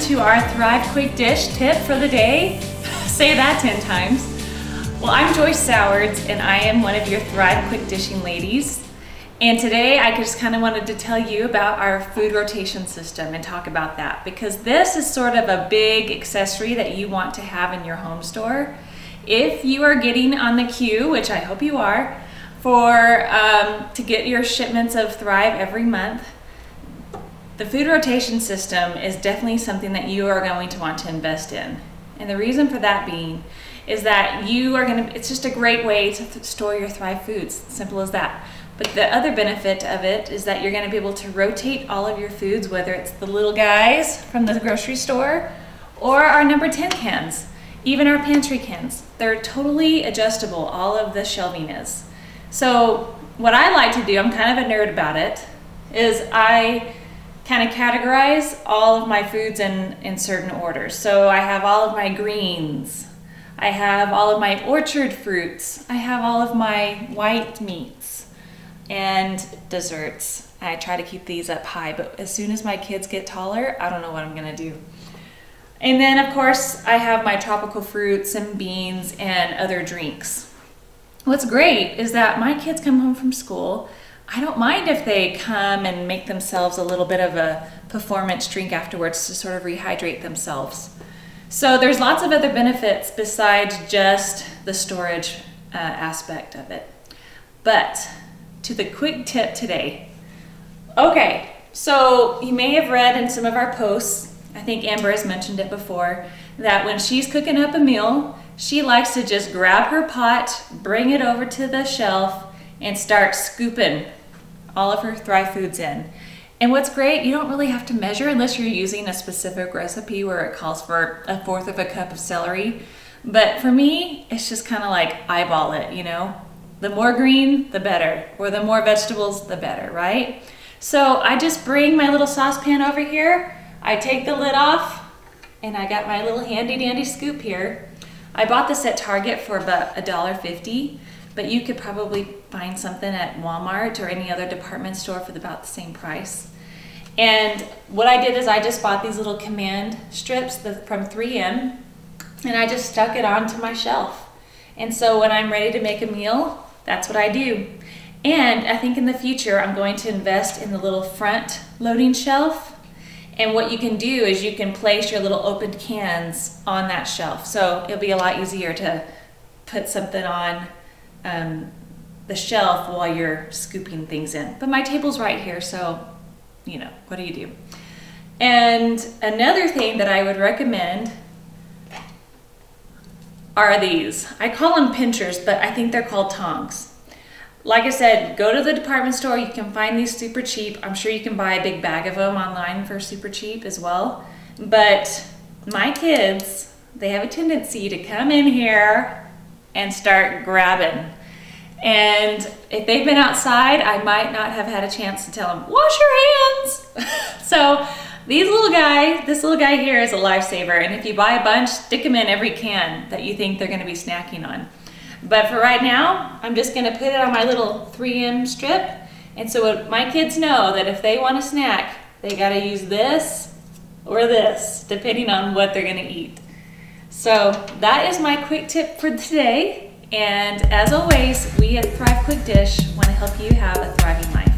to our Thrive Quick Dish tip for the day. Say that 10 times. Well, I'm Joyce Sowards and I am one of your Thrive Quick Dishing ladies. And today I just kind of wanted to tell you about our food rotation system and talk about that, because this is sort of a big accessory that you want to have in your home store. If you are getting on the queue, which I hope you are, to get your shipments of Thrive every month, the food rotation system is definitely something that you are going to want to invest in. And the reason for that being is that it's just a great way to store your Thrive foods, simple as that. But the other benefit of it is that you're gonna be able to rotate all of your foods, whether it's the little guys from the grocery store or our number 10 cans, even our pantry cans. They're totally adjustable, all of the shelving is. So what I like to do, I'm kind of a nerd about it, is I kind of categorize all of my foods in certain orders. So I have all of my greens, I have all of my orchard fruits, I have all of my white meats and desserts. I try to keep these up high, but as soon as my kids get taller, I don't know what I'm gonna do. And then of course I have my tropical fruits and beans and other drinks. What's great is that my kids come home from school, I don't mind if they come and make themselves a little bit of a performance drink afterwards to sort of rehydrate themselves. So there's lots of other benefits besides just the storage aspect of it. But to the quick tip today. Okay, so you may have read in some of our posts, I think Amber has mentioned it before, that when she's cooking up a meal, she likes to just grab her pot, bring it over to the shelf, and start scooping all of her Thrive foods in. And what's great, you don't really have to measure unless you're using a specific recipe where it calls for 1/4 of a cup of celery. But for me, it's just kind of like eyeball it, you know? The more green, the better, or the more vegetables, the better, right? So I just bring my little saucepan over here, I take the lid off, and I got my little handy dandy scoop here. I bought this at Target for about $1.50. But you could probably find something at Walmart or any other department store for about the same price. And what I did is I just bought these little command strips from 3M, and I just stuck it onto my shelf. And so when I'm ready to make a meal, that's what I do. And I think in the future, I'm going to invest in the little front loading shelf. And what you can do is you can place your little opened cans on that shelf. So it'll be a lot easier to put something on the shelf while you're scooping things in. But my table's right here, so, you know, what do you do? And another thing that I would recommend are these. I call them pinchers, but I think they're called tongs. Like I said, go to the department store, you can find these super cheap. I'm sure you can buy a big bag of them online for super cheap as well. But my kids, they have a tendency to come in here and start grabbing. And if they've been outside, I might not have had a chance to tell them, wash your hands. So this little guy here is a lifesaver. And if you buy a bunch, stick them in every can that you think they're gonna be snacking on. But for right now, I'm just gonna put it on my little 3M strip. And so my kids know that if they want a snack, they gotta use this or this, depending on what they're gonna eat. So that is my quick tip for today. And as always, we at Thrive Quick Dish want to help you have a thriving life.